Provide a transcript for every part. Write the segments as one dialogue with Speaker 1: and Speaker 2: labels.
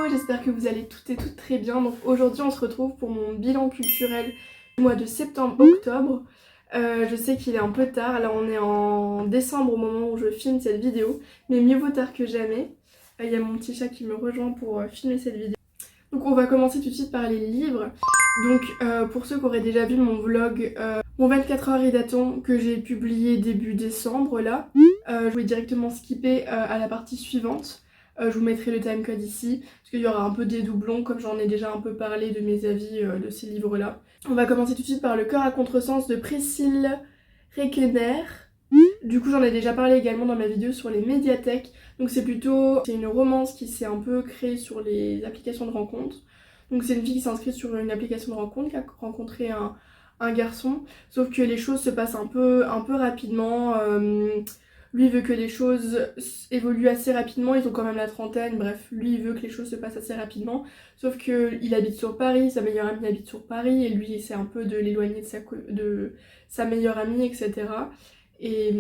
Speaker 1: j'espère que vous allez toutes et toutes très bien. Donc aujourd'hui on se retrouve pour mon bilan culturel du mois de septembre-octobre. Je sais qu'il est un peu tard, là on est en décembre au moment où je filme cette vidéo, mais mieux vaut tard que jamais. Il y a mon petit chat qui me rejoint pour filmer cette vidéo. Donc on va commencer tout de suite par les livres. Donc pour ceux qui auraient déjà vu mon vlog, mon 24 heures Ridaton que j'ai publié début décembre là, je vais directement skipper à la partie suivante. Je vous mettrai le timecode ici, parce qu'il y aura un peu des doublons, comme j'en ai déjà un peu parlé de mes avis de ces livres-là. On va commencer tout de suite par Le cœur à contresens de Priscille Rekener. Du coup j'en ai déjà parlé également dans ma vidéo sur les médiathèques. Donc c'est une romance qui s'est un peu créée sur les applications de rencontres. Donc c'est une fille qui s'inscrit sur une application de rencontre, qui a rencontré un garçon. Sauf que les choses se passent un peu rapidement. Lui veut que les choses évoluent assez rapidement, ils ont quand même la trentaine, bref, lui il veut que les choses se passent assez rapidement. Sauf qu'il habite sur Paris, sa meilleure amie habite sur Paris, et lui il essaie un peu de l'éloigner de sa meilleure amie, etc. Et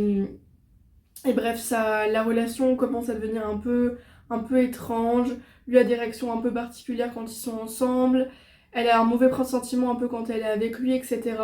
Speaker 1: bref, la relation commence à devenir un peu étrange, lui a des réactions un peu particulières quand ils sont ensemble, elle a un mauvais pressentiment un peu quand elle est avec lui, etc.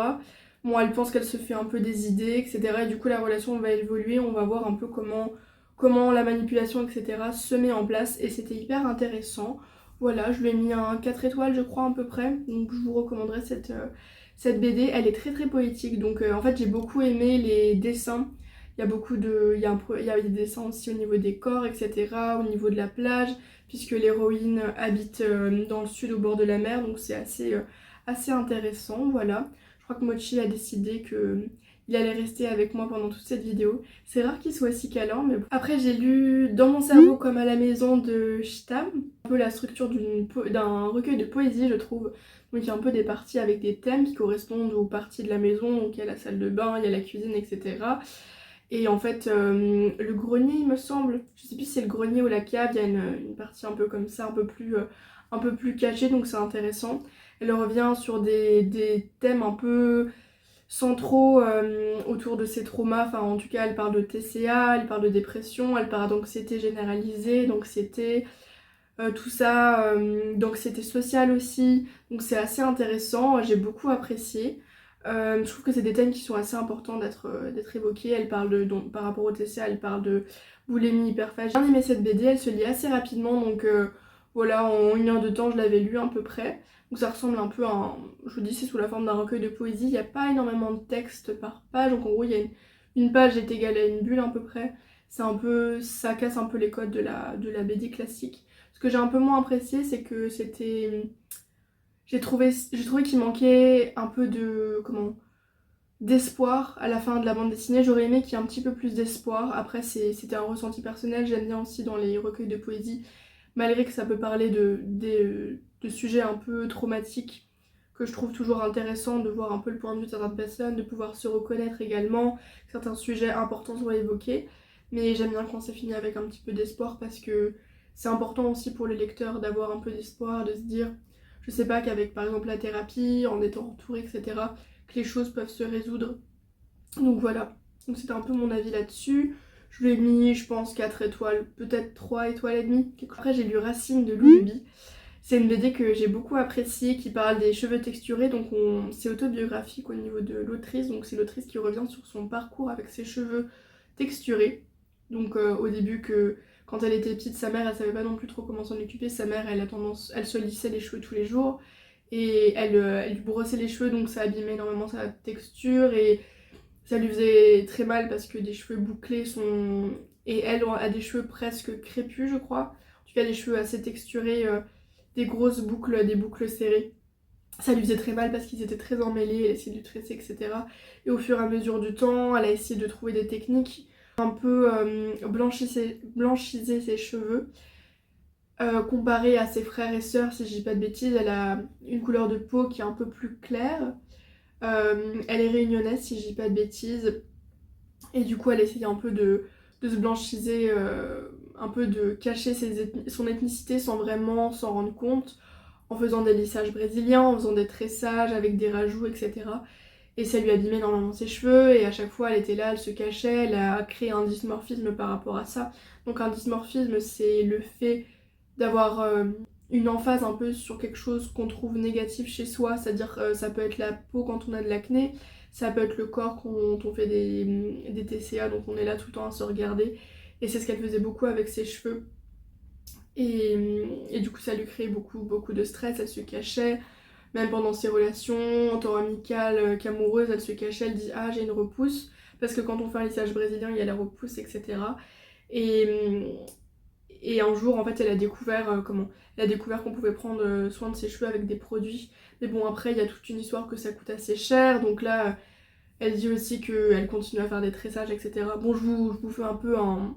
Speaker 1: Bon, elle pense qu'elle se fait un peu des idées, etc. Et du coup, la relation va évoluer, on va voir un peu comment la manipulation, etc. se met en place. Et c'était hyper intéressant. Voilà, je lui ai mis un 4 étoiles, je crois, à peu près. Donc, je vous recommanderais cette BD. Elle est très très poétique. Donc, en fait, j'ai beaucoup aimé les dessins. Il y a il y a des dessins aussi au niveau des corps, etc. Au niveau de la plage, puisque l'héroïne habite dans le sud, au bord de la mer. Donc, c'est assez intéressant, voilà. Je crois que Mochi a décidé qu'il allait rester avec moi pendant toute cette vidéo. C'est rare qu'il soit si câlin, mais bon. Après j'ai lu Dans mon cerveau comme à la maison de Chtam, un peu la structure d'un recueil de poésie je trouve. Donc il y a un peu des parties avec des thèmes qui correspondent aux parties de la maison, donc il y a la salle de bain, il y a la cuisine, etc. Et en fait, le grenier, il me semble, je sais plus si c'est le grenier ou la cave, il y a une partie un peu comme ça, un peu plus cachée, donc c'est intéressant. Elle revient sur des thèmes un peu centraux autour de ses traumas, enfin en tout cas elle parle de TCA, elle parle de dépression, elle parle d'anxiété généralisée, d'anxiété, tout ça, d'anxiété sociale aussi, donc c'est assez intéressant, j'ai beaucoup apprécié. Je trouve que c'est des thèmes qui sont assez importants d'être évoqués. Elle parle donc, par rapport au TCA, elle parle de boulimie, hyperphagie. J'ai bien aimé cette BD, elle se lit assez rapidement, donc voilà, en 1 heure de temps je l'avais lu à peu près. Donc ça ressemble un peu à je vous dis, c'est sous la forme d'un recueil de poésie, il n'y a pas énormément de texte par page, donc en gros il y a une page est égale à une bulle à peu près. Ça casse un peu les codes de la BD classique. Ce que j'ai un peu moins apprécié, c'est que j'ai trouvé qu'il manquait un peu d'espoir à la fin de la bande dessinée. J'aurais aimé qu'il y ait un petit peu plus d'espoir. Après, c'était un ressenti personnel. J'aime bien aussi dans les recueils de poésie, malgré que ça peut parler de sujets un peu traumatiques, que je trouve toujours intéressant de voir un peu le point de vue de certaines personnes, de pouvoir se reconnaître également, que certains sujets importants soient évoqués. Mais j'aime bien quand c'est fini avec un petit peu d'espoir, parce que c'est important aussi pour les lecteurs d'avoir un peu d'espoir, de se dire, je sais pas, qu'avec par exemple la thérapie, en étant entouré, etc., que les choses peuvent se résoudre. Donc voilà, donc c'était un peu mon avis là-dessus. Je lui ai mis, je pense, 4 étoiles, peut-être 3 étoiles et demie. Après j'ai lu Racine de Lullaby. C'est une BD que j'ai beaucoup appréciée, qui parle des cheveux texturés, donc c'est autobiographique au niveau de l'autrice, donc c'est l'autrice qui revient sur son parcours avec ses cheveux texturés. Donc au début, quand elle était petite, sa mère elle savait pas non plus trop comment s'en occuper, sa mère elle se lissait les cheveux tous les jours, et elle lui brossait les cheveux, donc ça abîmait énormément sa texture, et ça lui faisait très mal parce que des cheveux bouclés sont... Et elle a des cheveux presque crépus je crois, en tout cas des cheveux assez texturés, des grosses boucles, des boucles serrées. Ça lui faisait très mal parce qu'ils étaient très emmêlés, elle essayait de les tresser, etc. Et au fur et à mesure du temps, elle a essayé de trouver des techniques un peu blanchiser ses cheveux. Comparée à ses frères et sœurs, si je dis pas de bêtises, elle a une couleur de peau qui est un peu plus claire. Elle est réunionnaise, si je dis pas de bêtises. Et du coup, elle essayait un peu de se blanchiser, un peu de cacher son ethnicité sans vraiment s'en rendre compte, en faisant des lissages brésiliens, en faisant des tressages avec des rajouts, etc. Et ça lui abîmait énormément ses cheveux, et à chaque fois elle était là, elle se cachait, elle a créé un dysmorphisme par rapport à ça. Donc un dysmorphisme, c'est le fait d'avoir une emphase un peu sur quelque chose qu'on trouve négatif chez soi, c'est-à-dire ça peut être la peau quand on a de l'acné, ça peut être le corps quand on fait des TCA, donc on est là tout le temps à se regarder. Et c'est ce qu'elle faisait beaucoup avec ses cheveux. Et du coup ça lui créait beaucoup de stress, elle se cachait, même pendant ses relations, tant amicales qu'amoureuses, elle se cachait, elle dit ah j'ai une repousse, parce que quand on fait un lissage brésilien il y a la repousse, etc. Et, et un jour en fait elle a découvert elle a découvert qu'on pouvait prendre soin de ses cheveux avec des produits. Mais bon après il y a toute une histoire que ça coûte assez cher, donc là elle dit aussi qu'elle continue à faire des tressages, etc. Bon je vous fais un peu un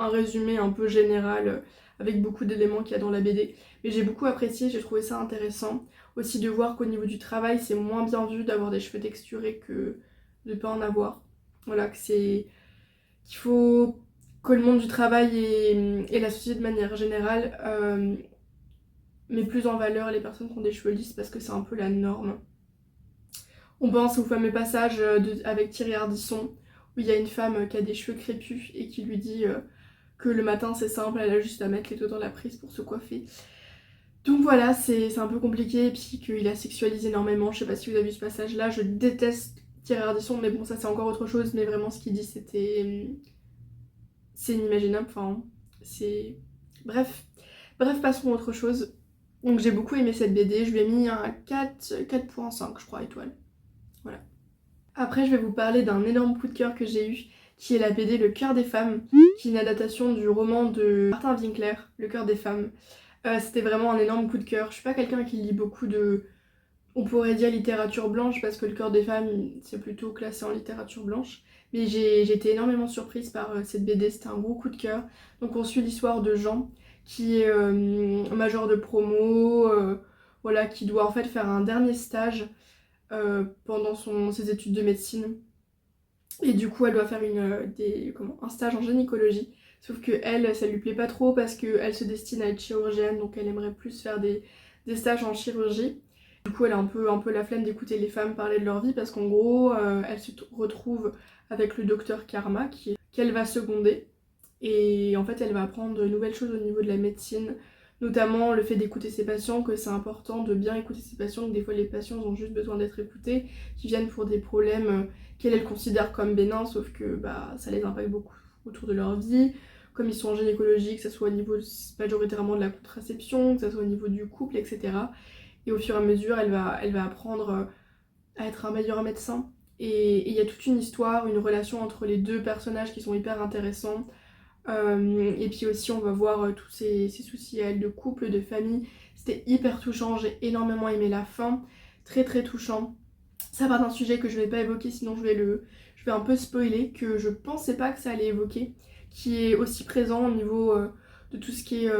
Speaker 1: résumé un peu général avec beaucoup d'éléments qu'il y a dans la BD. Mais j'ai beaucoup apprécié, j'ai trouvé ça intéressant. Aussi de voir qu'au niveau du travail, c'est moins bien vu d'avoir des cheveux texturés que de pas en avoir. Voilà, qu'il faut que le monde du travail et la société de manière générale met plus en valeur les personnes qui ont des cheveux lisses parce que c'est un peu la norme. On pense au fameux passage avec Thierry Ardisson où il y a une femme qui a des cheveux crépus et qui lui dit que le matin c'est simple, elle a juste à mettre les doigts dans la prise pour se coiffer. Donc voilà, c'est un peu compliqué, et puis qu'il a sexualisé énormément, je sais pas si vous avez vu ce passage là, je déteste Thierry Ardisson, mais bon ça c'est encore autre chose, mais vraiment ce qu'il dit c'est inimaginable, enfin c'est... Bref, passons à autre chose. Donc j'ai beaucoup aimé cette BD, je lui ai mis un 4.5 je crois étoile. Voilà. Après, je vais vous parler d'un énorme coup de cœur que j'ai eu, qui est la BD Le Cœur des Femmes, qui est une adaptation du roman de Martin Winkler, Le Cœur des Femmes. C'était vraiment un énorme coup de cœur. Je suis pas quelqu'un qui lit beaucoup de, on pourrait dire littérature blanche, parce que Le Cœur des Femmes, c'est plutôt classé en littérature blanche. Mais j'ai été énormément surprise par cette BD, c'était un gros coup de cœur. Donc on suit l'histoire de Jean, qui est major de promo, voilà, qui doit en fait faire un dernier stage pendant ses études de médecine. Et du coup, elle doit faire un stage en gynécologie. Sauf que elle, ça lui plaît pas trop parce qu'elle se destine à être chirurgienne, donc elle aimerait plus faire des stages en chirurgie. Du coup, elle a un peu la flemme d'écouter les femmes parler de leur vie parce qu'en gros, elle se retrouve avec le docteur Karma qu'elle va seconder. Et en fait, elle va apprendre de nouvelles choses au niveau de la médecine, notamment le fait d'écouter ses patients, que c'est important de bien écouter ses patients, que des fois les patients ont juste besoin d'être écoutés, qui viennent pour des problèmes qu'elle considère comme bénins, sauf que bah, ça les impacte beaucoup autour de leur vie, comme ils sont en gynécologie, que ce soit au niveau majoritairement de la contraception, que ce soit au niveau du couple, etc. Et au fur et à mesure, elle va apprendre à être un meilleur médecin. Et il y a toute une histoire, une relation entre les deux personnages qui sont hyper intéressants. Et puis aussi on va voir tous ces soucis à elle de couple, de famille. C'était hyper touchant, j'ai énormément aimé la fin, très très touchant. Ça part d'un sujet que je vais pas évoquer sinon je vais un peu spoiler, que je pensais pas que ça allait évoquer, qui est aussi présent au niveau de tout ce qui est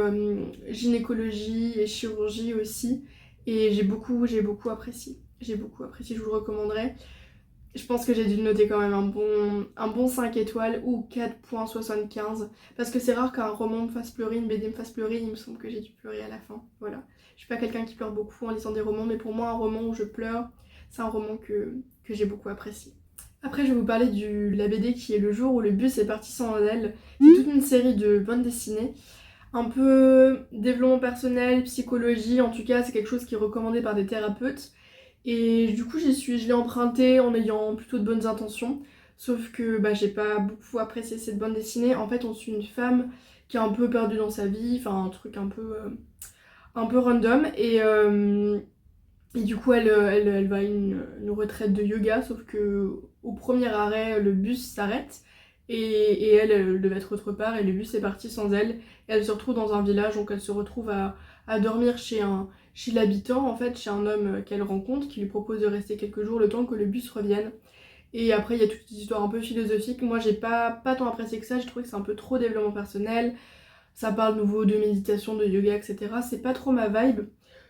Speaker 1: gynécologie et chirurgie aussi. Et j'ai beaucoup apprécié. J'ai beaucoup apprécié, je vous le recommanderais. Je pense que j'ai dû noter quand même un bon 5 étoiles ou 4.75 parce que c'est rare qu'un roman me fasse pleurer, une BD me fasse pleurer, il me semble que j'ai dû pleurer à la fin, voilà. Je suis pas quelqu'un qui pleure beaucoup en lisant des romans, mais pour moi un roman où je pleure, c'est un roman que j'ai beaucoup apprécié. Après je vais vous parler de la BD qui est Le jour où le bus est parti sans elle. C'est toute une série de bandes dessinées, un peu développement personnel, psychologie, en tout cas c'est quelque chose qui est recommandé par des thérapeutes. Et du coup, je l'ai emprunté en ayant plutôt de bonnes intentions. Sauf que bah, j'ai pas beaucoup apprécié cette bande dessinée. En fait, on suit une femme qui est un peu perdue dans sa vie, enfin un truc un peu random. Et du coup, elle va à une retraite de yoga, sauf que au premier arrêt, le bus s'arrête. Et elle devait être autre part, et le bus est parti sans elle. Et elle se retrouve dans un village, donc elle se retrouve à dormir chez l'habitant, en fait, chez un homme qu'elle rencontre, qui lui propose de rester quelques jours le temps que le bus revienne. Et après, il y a toute une histoire un peu philosophique. Moi, j'ai pas tant apprécié que ça, j'ai trouvé que c'est un peu trop développement personnel. Ça parle nouveau de méditation, de yoga, etc. C'est pas trop ma vibe.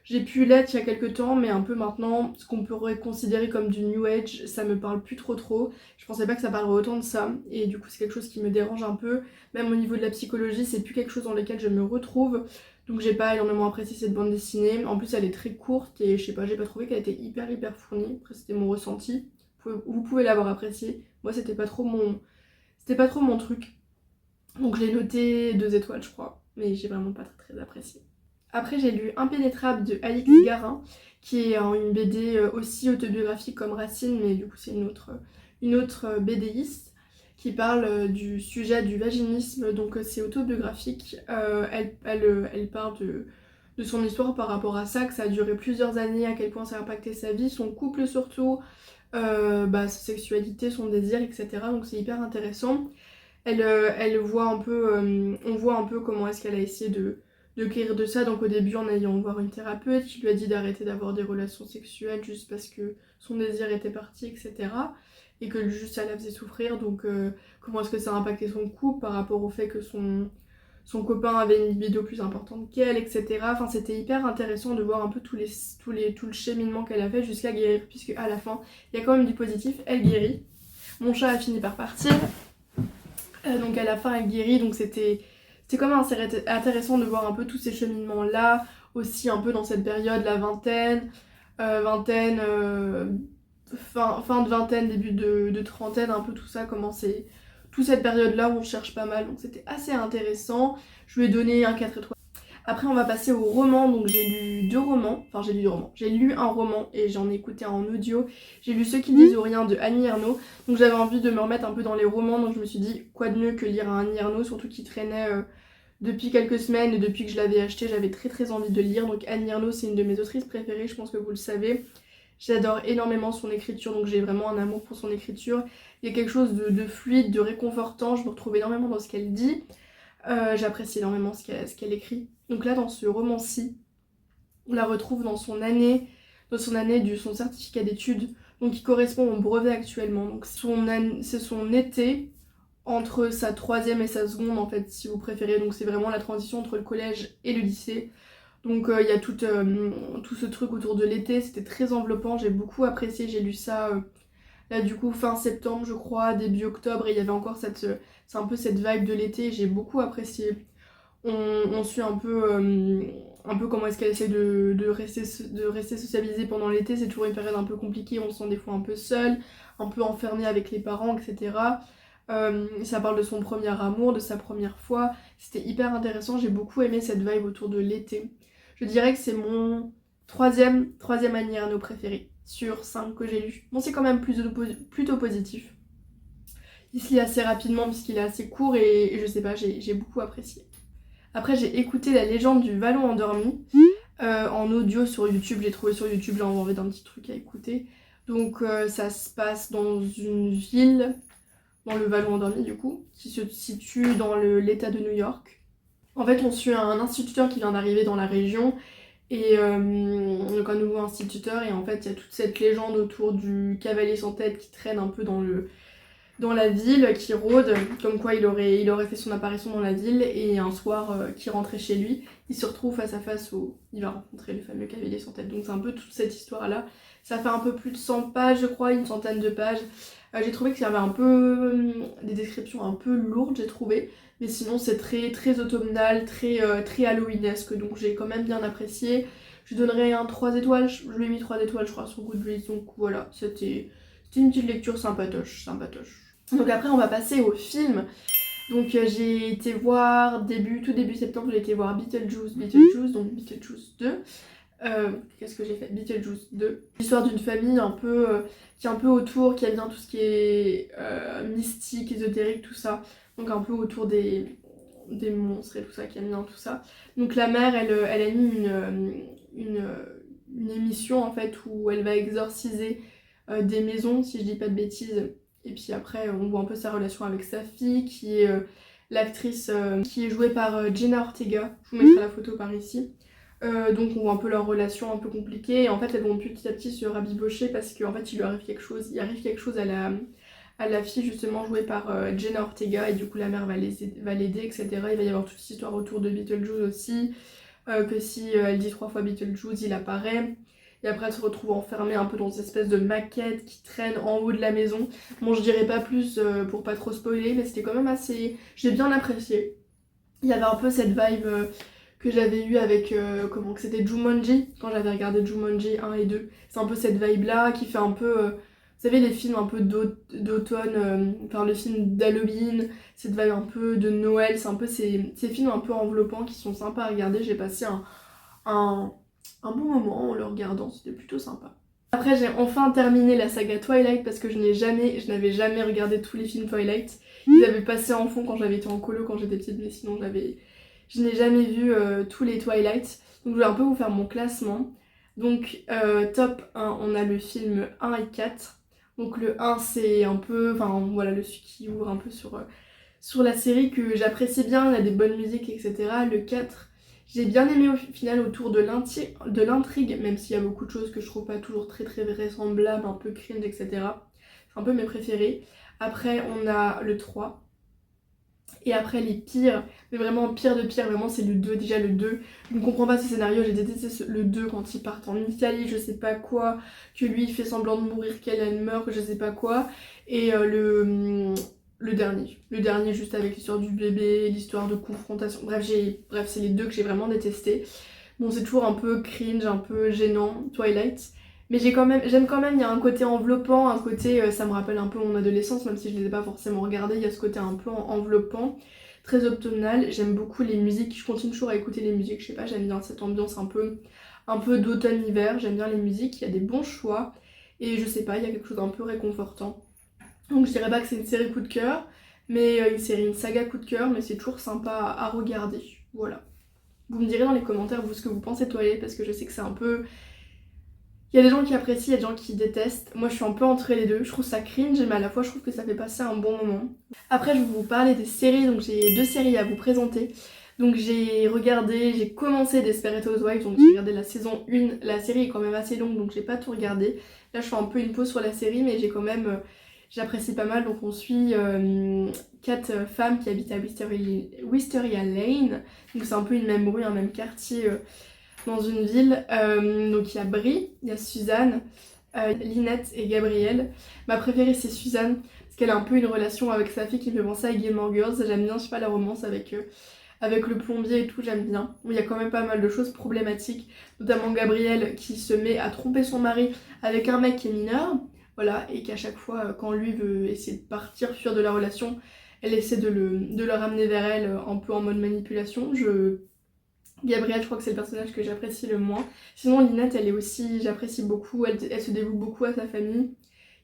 Speaker 1: J'ai pu l'être il y a quelques temps, mais un peu maintenant, ce qu'on pourrait considérer comme du new age, ça me parle plus trop. Je pensais pas que ça parlerait autant de ça, et du coup c'est quelque chose qui me dérange un peu. Même au niveau de la psychologie, c'est plus quelque chose dans lequel je me retrouve. Donc j'ai pas énormément apprécié cette bande dessinée. En plus elle est très courte et je sais pas, j'ai pas trouvé qu'elle était hyper fournie. Après c'était mon ressenti. Vous pouvez l'avoir appréciée. Moi c'était pas trop mon truc. Donc je l'ai noté 2 étoiles je crois, mais j'ai vraiment pas très apprécié. Après j'ai lu Impénétrable de Alix Garin, qui est une BD aussi autobiographique comme Racine, mais du coup c'est une autre BDiste qui parle du sujet du vaginisme, donc c'est autobiographique. Elle parle de son histoire par rapport à ça, que ça a duré plusieurs années, à quel point ça a impacté sa vie, son couple surtout, sa sexualité, son désir, etc. Donc c'est hyper intéressant. Elle voit un peu, on voit un peu comment est-ce qu'elle a essayé de guérir de ça. Donc au début en allant voir une thérapeute qui lui a dit d'arrêter d'avoir des relations sexuelles juste parce que son désir était parti, etc. Et que juste ça la faisait souffrir. Donc comment est-ce que ça a impacté son couple par rapport au fait que son copain avait une libido plus importante qu'elle, etc. Enfin c'était hyper intéressant de voir un peu tout le cheminement qu'elle a fait jusqu'à guérir, puisque à la fin il y a quand même du positif, elle guérit. Mon chat a fini par partir. Donc à la fin elle guérit, donc c'était quand même intéressant de voir un peu tous ces cheminements là, aussi un peu dans cette période, la vingtaine, fin de vingtaine, début de trentaine, un peu tout ça, comment c'est toute cette période là où on cherche pas mal, donc c'était assez intéressant. Je lui ai donné un 4 étoiles. Après on va passer au roman, donc j'ai lu deux romans, j'ai lu un roman et j'en ai écouté un en audio. J'ai lu Ceux qui disent rien de Annie Ernaux, donc j'avais envie de me remettre un peu dans les romans, donc je me suis dit quoi de mieux que lire un Annie Ernaux, surtout qu'il traînait depuis quelques semaines et depuis que je l'avais acheté j'avais très envie de le lire. Donc Annie Ernaux c'est une de mes autrices préférées, je pense que vous le savez. J'adore énormément son écriture, donc j'ai vraiment un amour pour son écriture. Il y a quelque chose de fluide, de réconfortant, je me retrouve énormément dans ce qu'elle dit. J'apprécie énormément ce qu'elle écrit. Donc là dans ce roman-ci, on la retrouve dans son année son certificat d'études, donc qui correspond au brevet actuellement. Donc c'est son été entre sa troisième et sa seconde en fait si vous préférez. Donc c'est vraiment la transition entre le collège et le lycée. Donc il y a tout ce truc autour de l'été, c'était très enveloppant, j'ai beaucoup apprécié, j'ai lu ça là du coup fin septembre je crois, début octobre, et il y avait encore c'est un peu cette vibe de l'été, j'ai beaucoup apprécié. On suit un peu comment est-ce qu'elle essaie de rester socialisée pendant l'été. C'est toujours une période un peu compliquée, on se sent des fois un peu seule, un peu enfermée avec les parents, etc. Ça parle de son premier amour, de sa première fois. C'était hyper intéressant, j'ai beaucoup aimé cette vibe autour de l'été. Je dirais que c'est mon troisième Annie Ernaux préféré sur 5 que j'ai lu. Bon, c'est quand même plutôt positif. Il se lit assez rapidement puisqu'il est assez court et je sais pas, j'ai beaucoup apprécié. Après j'ai écouté La légende du Vallon endormi en audio sur YouTube, j'ai trouvé sur YouTube, j'ai envie d'un petit truc à écouter. Donc ça se passe dans une ville, dans le Vallon endormi du coup, qui se situe dans l'état de New York. En fait on suit un instituteur qui vient d'arriver dans la région, et donc un nouveau instituteur, et en fait il y a toute cette légende autour du cavalier sans tête qui traîne un peu dans la ville, qui rôde, comme quoi il aurait fait son apparition dans la ville, et un soir qui rentrait chez lui, il se retrouve face à face où il va rencontrer le fameux cavalier sans tête. Donc c'est un peu toute cette histoire là. Ça fait un peu plus de 100 pages je crois, une centaine de pages. J'ai trouvé qu'il y avait un peu des descriptions un peu lourdes, j'ai trouvé, mais sinon c'est très automnal, très halloweenesque, donc j'ai quand même bien apprécié. Je donnerais un 3 étoiles, je lui ai mis 3 étoiles je crois sur Goodreads, donc voilà, c'était une petite lecture sympatoche. Donc après on va passer au film. Donc j'ai été voir tout début septembre, j'ai été voir Beetlejuice, donc Beetlejuice 2. Qu'est-ce que j'ai fait? Beetlejuice 2. L'histoire d'une famille qui est un peu autour, qui aime bien tout ce qui est mystique, ésotérique, tout ça. Donc un peu autour des monstres et tout ça, qui aime bien tout ça. Donc la mère, elle anime une émission en fait où elle va exorciser des maisons, si je dis pas de bêtises. Et puis après on voit un peu sa relation avec sa fille, qui est l'actrice qui est jouée par Jenna Ortega. Je vous mettrai la photo par ici. Donc on voit un peu leur relation un peu compliquée, et en fait elles vont petit à petit se rabibocher parce qu'en fait il lui arrive quelque chose. À la fille justement jouée par Jenna Ortega, et du coup la mère va l'aider, etc. Il va y avoir toute cette histoire autour de Beetlejuice aussi, que si elle dit 3 fois Beetlejuice, il apparaît. Et après elle se retrouve enfermée un peu dans cette espèce de maquette qui traîne en haut de la maison. Bon je dirais pas plus pour pas trop spoiler, mais c'était quand même assez... J'ai bien apprécié. Il y avait un peu cette vibe que j'avais eue avec, comment que c'était, Jumanji, quand j'avais regardé Jumanji 1 et 2. C'est un peu cette vibe là qui fait un peu... vous savez les films un peu d'automne, enfin le film d'Halloween, cette vibe un peu de Noël, c'est un peu ces films un peu enveloppants qui sont sympas à regarder. J'ai passé un, un bon moment en le regardant, c'était plutôt sympa. Après j'ai enfin terminé la saga Twilight parce que je n'avais jamais regardé tous les films Twilight. Ils avaient passé en fond quand j'avais été en colo quand j'étais petite, mais sinon je n'ai jamais vu tous les Twilight. Donc je vais un peu vous faire mon classement. Donc top 1, on a le film 1 et 4. Donc le 1 c'est un peu, enfin voilà, le celui qui ouvre un peu sur la série que j'apprécie bien, il y a des bonnes musiques, etc. Le 4, j'ai bien aimé au final autour de l'intrigue, même s'il y a beaucoup de choses que je trouve pas toujours très très vraisemblables, un peu cringe, etc. C'est un peu mes préférés. Après, on a le 3. Et après, les pires, mais vraiment pire de pire, vraiment c'est le 2. Déjà le 2, je ne comprends pas ce scénario, j'ai détesté le 2 quand ils partent en Italie, je sais pas quoi, que lui il fait semblant de mourir, qu'elle elle meurt, que je sais pas quoi. Et le dernier. Le dernier juste avec l'histoire du bébé, l'histoire de confrontation. Bref, c'est les deux que j'ai vraiment détesté. Bon, c'est toujours un peu cringe, un peu gênant, Twilight. Mais j'aime quand même, il y a un côté enveloppant, un côté, ça me rappelle un peu mon adolescence, même si je ne les ai pas forcément regardés, il y a ce côté un peu enveloppant, très automnal. J'aime beaucoup les musiques, je continue toujours à écouter les musiques, je sais pas, j'aime bien cette ambiance un peu d'automne-hiver, j'aime bien les musiques, il y a des bons choix, et je sais pas, il y a quelque chose d'un peu réconfortant. Donc je dirais pas que c'est une série coup de cœur, mais une saga coup de cœur, mais c'est toujours sympa à regarder, voilà. Vous me direz dans les commentaires vous ce que vous pensez de Twilight parce que je sais que c'est un peu... Il y a des gens qui apprécient, il y a des gens qui détestent. Moi je suis un peu entre les deux, je trouve ça cringe mais à la fois je trouve que ça fait passer un bon moment. Après je vais vous parler des séries, donc j'ai 2 séries à vous présenter. Donc j'ai commencé Desperate Housewives, donc j'ai regardé la saison 1. La série est quand même assez longue donc j'ai pas tout regardé. Là je fais un peu une pause sur la série mais j'ai quand même... j'apprécie pas mal, donc on suit 4 femmes qui habitent à Wisteria Lane. Donc c'est un peu une même rue, un même quartier dans une ville. Donc il y a Brie, il y a Suzanne, Lynette et Gabrielle. Ma préférée c'est Suzanne, parce qu'elle a un peu une relation avec sa fille qui me fait penser à Gilmore Girls. J'aime bien, je sais pas, la romance avec le plombier et tout, j'aime bien. Il y a quand même pas mal de choses problématiques, notamment Gabrielle qui se met à tromper son mari avec un mec qui est mineur. Voilà, et qu'à chaque fois, quand lui veut essayer de partir, fuir de la relation, elle essaie de le ramener vers elle, un peu en mode manipulation. Gabrielle, je crois que c'est le personnage que j'apprécie le moins. Sinon, Lynette, elle est aussi, j'apprécie beaucoup, elle se dévoue beaucoup à sa famille.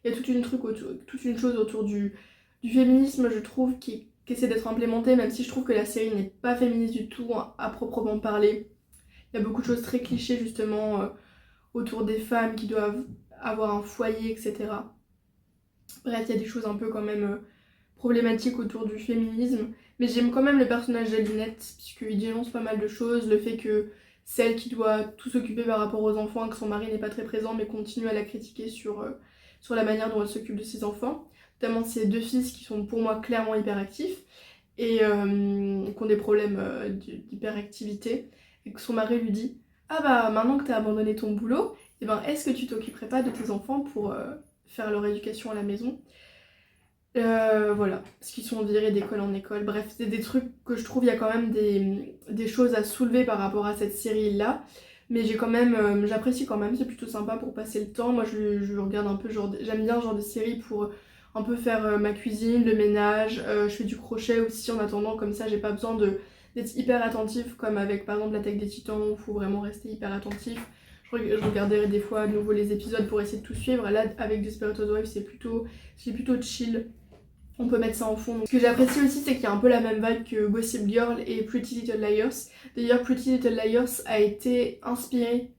Speaker 1: Il y a toute une chose autour du féminisme, je trouve, qui essaie d'être implémentée, même si je trouve que la série n'est pas féministe du tout, hein, à proprement parler. Il y a beaucoup de choses très clichés, justement, autour des femmes qui doivent avoir un foyer, etc. Bref, il y a des choses un peu quand même problématiques autour du féminisme. Mais j'aime quand même le personnage de Lynette, puisqu'il dénonce pas mal de choses. Le fait que c'est elle qui doit tout s'occuper par rapport aux enfants, que son mari n'est pas très présent, mais continue à la critiquer sur la manière dont elle s'occupe de ses enfants. Notamment ses 2 fils qui sont pour moi clairement hyperactifs et qui ont des problèmes d'hyperactivité. Et que son mari lui dit: ah bah maintenant que t'as abandonné ton boulot, eh ben, est-ce que tu t'occuperais pas de tes enfants pour faire leur éducation à la maison? Voilà, parce qu'ils sont virés d'école en école. Bref, c'est des trucs que je trouve, il y a quand même des choses à soulever par rapport à cette série-là. Mais j'apprécie quand même, c'est plutôt sympa pour passer le temps. Moi, je regarde un peu, j'aime bien ce genre de série pour un peu faire ma cuisine, le ménage. Je fais du crochet aussi en attendant, comme ça, j'ai pas besoin d'être hyper attentif, comme avec par exemple l'Attaque des Titans, où il faut vraiment rester hyper attentif. Je regarderai des fois à nouveau les épisodes pour essayer de tout suivre. Là, avec Desperate Housewives, c'est plutôt chill. On peut mettre ça en fond. Ce que j'apprécie aussi, c'est qu'il y a un peu la même vibe que Gossip Girl et Pretty Little Liars. D'ailleurs, Pretty Little Liars a été inspiré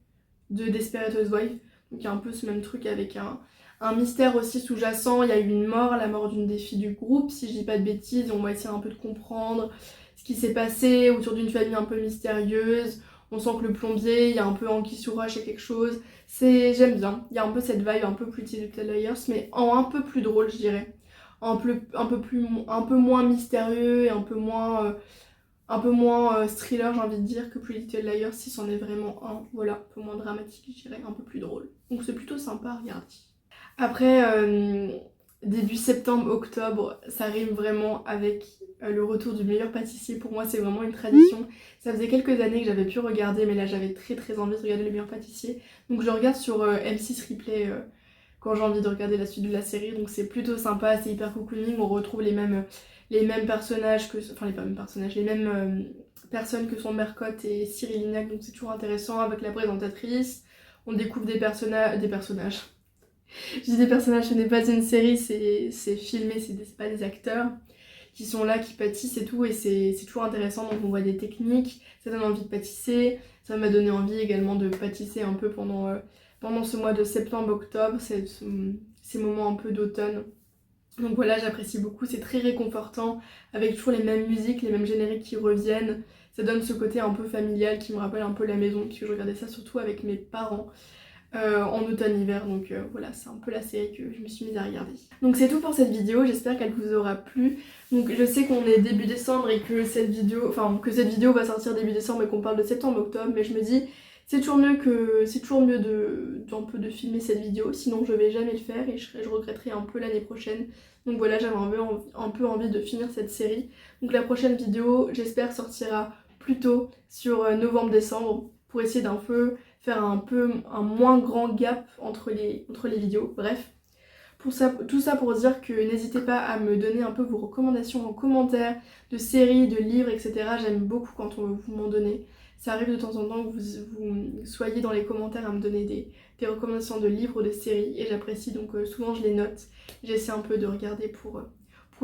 Speaker 1: de Desperate Housewives. Donc il y a un peu ce même truc avec un mystère aussi sous-jacent. Il y a eu une mort, la mort d'une des filles du groupe, si je dis pas de bêtises. On va essayer un peu de comprendre ce qui s'est passé autour d'une famille un peu mystérieuse. On sent que le plombier, il y a un peu anguille sous roche et quelque chose. J'aime bien. Il y a un peu cette vibe un peu Pretty Little Liars, mais en un peu plus drôle, je dirais. Un peu moins mystérieux et un peu moins thriller, j'ai envie de dire, que Pretty Little Liars, si c'en est vraiment un. Voilà, un peu moins dramatique, je dirais, un peu plus drôle. Donc c'est plutôt sympa à regarder. Après, début septembre-octobre, ça rime vraiment avec le retour du meilleur pâtissier. Pour moi, c'est vraiment une tradition. Ça faisait quelques années que j'avais pu regarder, mais là, j'avais très très envie de regarder le meilleur pâtissier. Donc je regarde sur M6 Replay quand j'ai envie de regarder la suite de la série. Donc c'est plutôt sympa, c'est hyper cocooning. On retrouve les mêmes personnages, enfin les mêmes personnages, les mêmes personnes que sont Mercotte et Cyril Lignac, donc c'est toujours intéressant avec la présentatrice. On découvre des personnages. Je dis des personnages, ce n'est pas une série, c'est filmé, c'est pas des acteurs qui sont là, qui pâtissent et tout, et c'est toujours intéressant, donc on voit des techniques, ça donne envie de pâtisser, ça m'a donné envie également de pâtisser un peu pendant ce mois de septembre-octobre, ces moments un peu d'automne. Donc voilà, j'apprécie beaucoup, c'est très réconfortant, avec toujours les mêmes musiques, les mêmes génériques qui reviennent, ça donne ce côté un peu familial qui me rappelle un peu la maison, puisque je regardais ça surtout avec mes parents. En automne-hiver, donc voilà, c'est un peu la série que je me suis mise à regarder. Donc c'est tout pour cette vidéo, j'espère qu'elle vous aura plu. Donc je sais qu'on est début décembre et que cette vidéo va sortir début décembre et qu'on parle de septembre-octobre, mais je me dis c'est toujours mieux d'un peu de filmer cette vidéo, sinon je vais jamais le faire et je regretterai un peu l'année prochaine. Donc voilà, j'avais un peu envie de finir cette série. Donc la prochaine vidéo, j'espère, sortira plus tôt sur novembre-décembre pour essayer d'un peu faire un moins grand gap entre les vidéos. Bref, tout ça pour dire que n'hésitez pas à me donner un peu vos recommandations en commentaire de séries, de livres, etc. J'aime beaucoup quand vous m'en donnez. Ça arrive de temps en temps que vous soyez dans les commentaires à me donner des recommandations de livres ou de séries et j'apprécie, donc souvent je les note. J'essaie un peu de regarder pour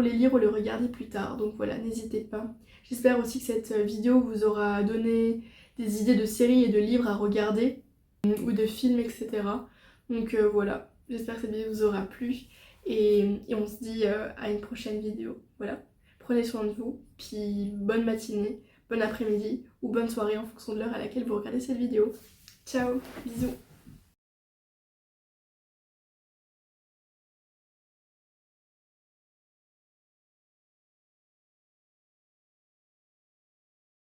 Speaker 1: les lire ou les regarder plus tard. Donc voilà, n'hésitez pas. J'espère aussi que cette vidéo vous aura donné des idées de séries et de livres à regarder ou de films, etc. Donc voilà, j'espère que cette vidéo vous aura plu et on se dit à une prochaine vidéo. Voilà, prenez soin de vous, puis bonne matinée, bon après-midi ou bonne soirée en fonction de l'heure à laquelle vous regardez cette vidéo. Ciao, bisous.